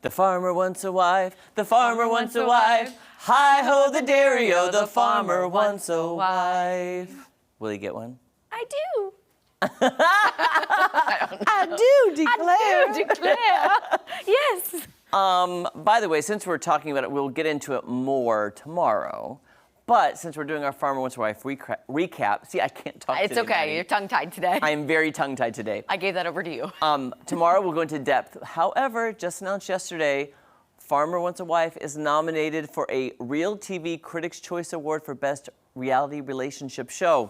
The farmer wants a wife, the farmer wants a wife. Hi-ho the dairy-o, the farmer wants a wife. Will you get one? I do. I do declare. I do declare. Yes. By the way, since we're talking about it, we'll get into it more tomorrow. But since we're doing our Farmer Wants a Wife recap, see, I can't talk It's today, okay. Maddie. You're tongue-tied today. I am very tongue-tied today. I gave that over to you. Tomorrow we'll go into depth. However, just announced yesterday, Farmer Wants a Wife is nominated for a Real TV Critics' Choice Award for Best Reality Relationship Show.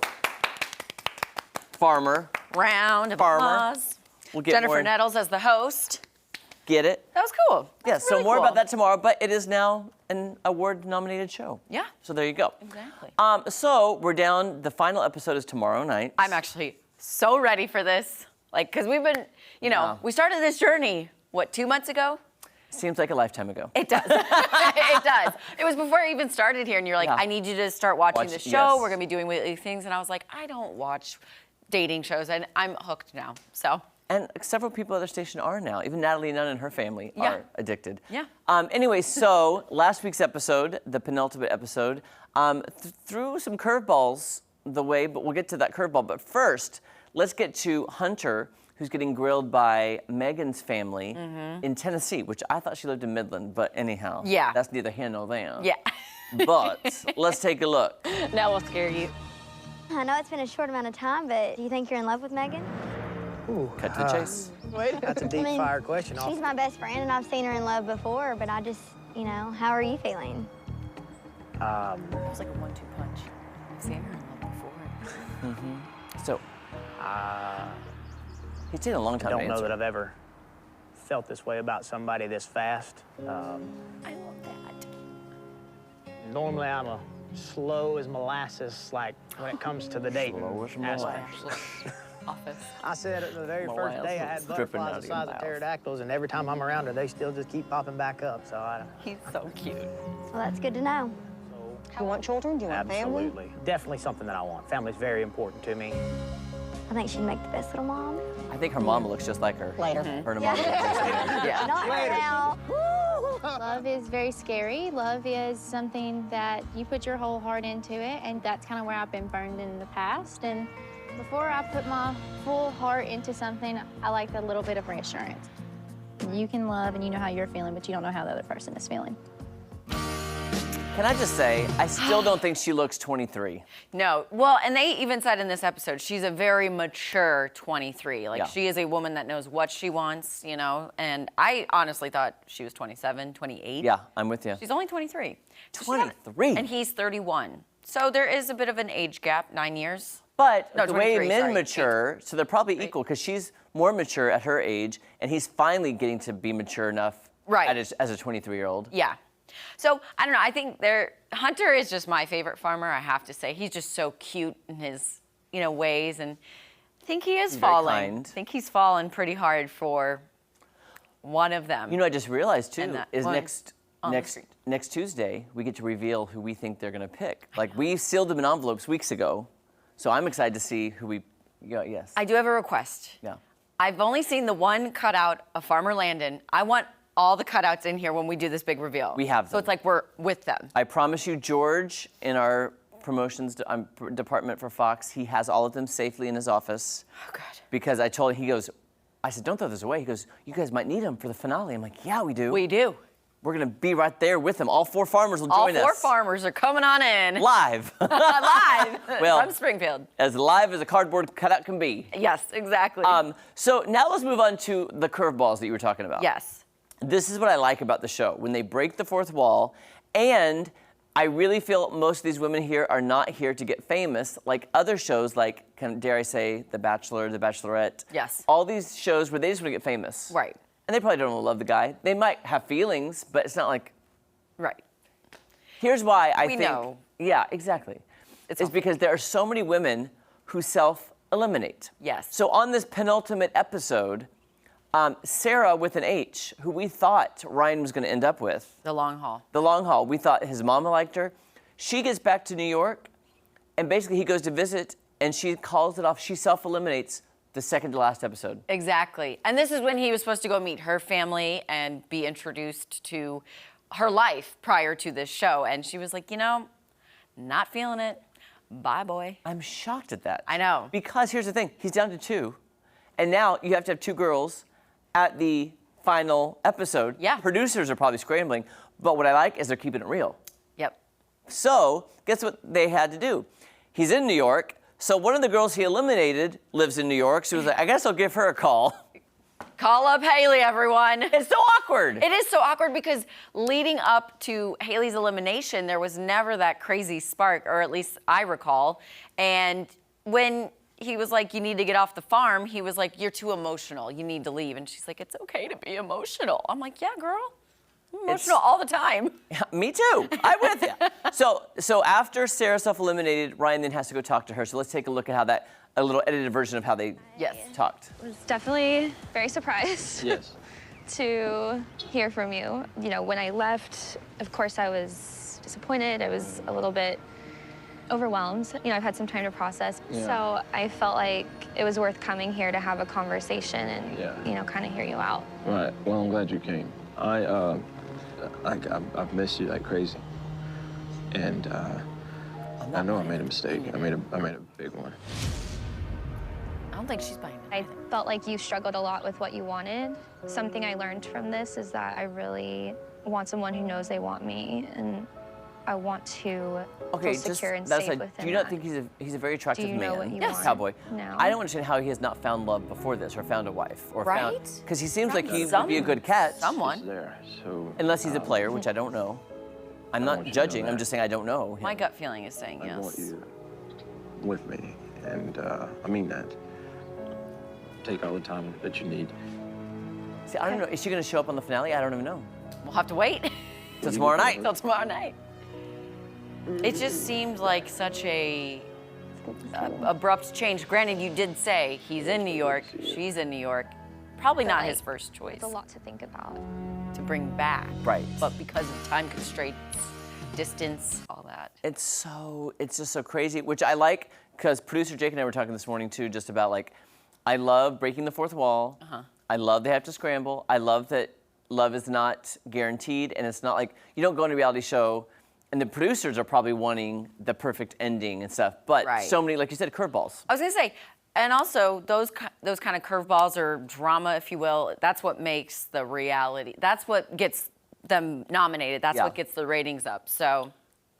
Farmer. Round of Farmer. applause. We'll get Jennifer more. Nettles as the host. Get it? That was cool. Yes, That's really so more cool. about that tomorrow, but it is now an award-nominated show. Yeah. So there you go. Exactly. So we're down, the final episode is tomorrow night. I'm actually so ready for this. Like, because we've been, Yeah. we started this journey, what, 2 months ago? Seems like a lifetime ago. It does. It does. It was before I even started here, and you're like, Yeah. I need you to start watching the show. Yes. We're going to be doing weekly things. And I was like, I don't watch dating shows, and I'm hooked now. So. And several people at their station are now. Even Natalie Nunn and her family Yeah. are addicted. Yeah. Anyway, so last week's episode, the penultimate episode, threw some curveballs the way, but we'll get to that curveball. But first, let's get to Hunter, who's getting grilled by Megan's family in Tennessee, which I thought she lived in Midland, but anyhow. Yeah. That's neither here nor there. Yeah. But let's take a look. That will scare you. I know it's been a short amount of time, but do you think you're in love with Megan? Ooh, Cut to the chase. that's a deep fire question. She's my best friend, and I've seen her in love before, but I just, how are you feeling? It was like a 1-2 punch. I've seen her in love before. So, he's taking a long time I to don't know answer. that I've ever felt this way about somebody this fast. I love that. Normally, I'm a slow as molasses, like when it comes to the dating Slow as aspect. Office. I said it the very first day I had Dripping out butterflies of the your size of mouth. pterodactyls, and every time I'm around her, they still just keep popping back up. So He's so cute. Well, that's good to know. Do you want children? Do you want family? absolutely, definitely something that I want. Family's very important to me. I think she'd make the best little mom. I think her mom looks just like her. Later. Her and her mom look just like her. Yeah. Not right now. Love is very scary. Love is something that you put your whole heart into it, and that's kind of where I've been burned in the past. And before I put my full heart into something, I like a little bit of reassurance. You can love and you know how you're feeling, but you don't know how the other person is feeling. Can I just say, I still don't think she looks 23. No. Well, and they even said in this episode, she's a very mature 23. Like, Yeah. she is a woman that knows what she wants, and I honestly thought she was 27, 28. Yeah, I'm with you. She's only 23. 23? And he's 31. So there is a bit of an age gap, 9 years. But No, the way 23, men sorry. mature, so they're probably equal because she's more mature at her age, and he's finally getting to be mature enough Right. as a 23-year-old. Yeah. So, I don't know. I think Hunter is just my favorite farmer, I have to say. He's just so cute in his, ways, and I think he is Very falling. kind. I think he's fallen pretty hard for one of them. I just realized too And that is one on the next street. next Tuesday we get to reveal who we think they're gonna pick. Like we sealed them in envelopes weeks ago, so I'm excited to see who we. Yes. I do have a request. Yeah. I've only seen the one cutout of Farmer Landon. I want all the cutouts in here when we do this big reveal. We have So them. it's like we're with them. I promise you, George, in our promotions department for Fox, he has all of them safely in his office. Oh, God. Because I told him, I said, don't throw this away. He goes, you guys might need them for the finale. I'm like, yeah, we do. We do. We're gonna be right there with them. All 4 farmers will All join us. 4 farmers are coming on in. Live. Live Well- from Springfield. As live as a cardboard cutout can be. Yes, exactly. So now let's move on to the curveballs that you were talking about. yes. This is what I like about the show, when they break the fourth wall, and I really feel most of these women here are not here to get famous, like other shows like, dare I say, The Bachelor, The Bachelorette. Yes. All these shows where they just want to get famous. Right. And they probably don't love the guy. They might have feelings, but it's not like, Right. here's why I We think. know. Yeah, exactly. It's It's because there are so many women who self-eliminate. Yes. So on this penultimate episode, Sarah with an H, who we thought Ryan was going to end up with, The long haul. the long haul, we thought his mama liked her. She gets back to New York, and basically he goes to visit, and she calls it off. She self-eliminates the second to last episode. Exactly. And this is when he was supposed to go meet her family and be introduced to her life prior to this show. And she was like, not feeling it. Bye, boy. I'm shocked at that. I know. Because here's the thing, he's down to 2. And now you have to have 2 girls at the final episode. Yeah. Producers are probably scrambling. But what I like is they're keeping it real. Yep. So guess what they had to do? He's in New York. So one of the girls he eliminated lives in New York. So he was like, I guess I'll give her a call. Call up Haley, everyone. It's so awkward. It is so awkward because leading up to Haley's elimination, there was never that crazy spark, or at least I recall. And when he was like, you need to get off the farm, he was like, you're too emotional. You need to leave. And she's like, it's okay to be emotional. I'm like, yeah, girl. I'm emotional all the time. Yeah, me too. I'm with you. So after Sarah self-eliminated, Ryan then has to go talk to her. So let's take a look at how a little edited version of how they talked. I was definitely very surprised Yes. to hear from you. When I left, of course, I was disappointed. I was a little bit overwhelmed. I've had some time to process. Yeah. So I felt like it was worth coming here to have a conversation and, kind of hear you out. Right. Well, I'm glad you came. I've missed you like crazy, and I know I made a mistake. I made a big one. I don't think she's buying I felt like you struggled a lot with what you wanted. Something I learned from this is that I really want someone who knows they want me, and I want to feel secure and safe with him. Do you not think he's a very attractive Do you know man? what you Yes. want Cowboy. now? I don't understand how he has not found love before this, or found a wife, or found, Right? because he seems like he would be a good catch. Someone. It's there. So Unless he's a player, which I don't know. I'm want not you to judging. know I'm that. just saying I don't know him. My gut feeling is saying I want yes. you with me, and I mean that. Take all the time that you need. See, I don't know. Is she going to show up on the finale? I don't even know. We'll have to wait Till tomorrow night. till tomorrow night. It just seemed like such a abrupt change. Granted, you did say he's in New York, she's in New York. Probably not his first choice It's a lot to think about. to bring back. Right. But because of time constraints, distance, all that. It's just so crazy, which I like, because producer Jake and I were talking this morning too, just about like, I love breaking the fourth wall. I love they have to scramble. I love that love is not guaranteed, and it's not like, you don't go on a reality show and the producers are probably wanting the perfect ending and stuff, but Right. so many, like you said, curveballs. I was gonna say, and also those kind of curveballs or drama, if you will, that's what makes the reality. That's what gets them nominated. That's what gets the ratings up. So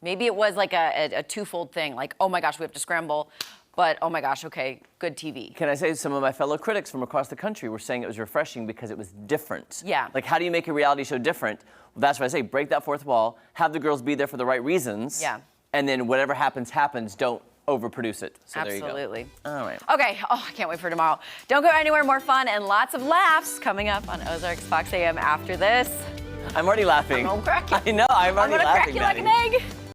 maybe it was like a twofold thing. Like, oh my gosh, we have to scramble, but oh my gosh, okay, good TV. Can I say some of my fellow critics from across the country were saying it was refreshing because it was different. Yeah. Like, how do you make a reality show different? Well, that's what I say. Break that fourth wall. Have the girls be there for the right reasons. Yeah. And then whatever happens, happens. Don't overproduce it. So Absolutely. There you go. All right. Okay, I can't wait for tomorrow. Don't go anywhere, more fun and lots of laughs coming up on Ozarks Fox AM after this. I'm already laughing. I'm gonna crack you. I know. I'm already I'm gonna laughing, crack you like Maddie. an egg.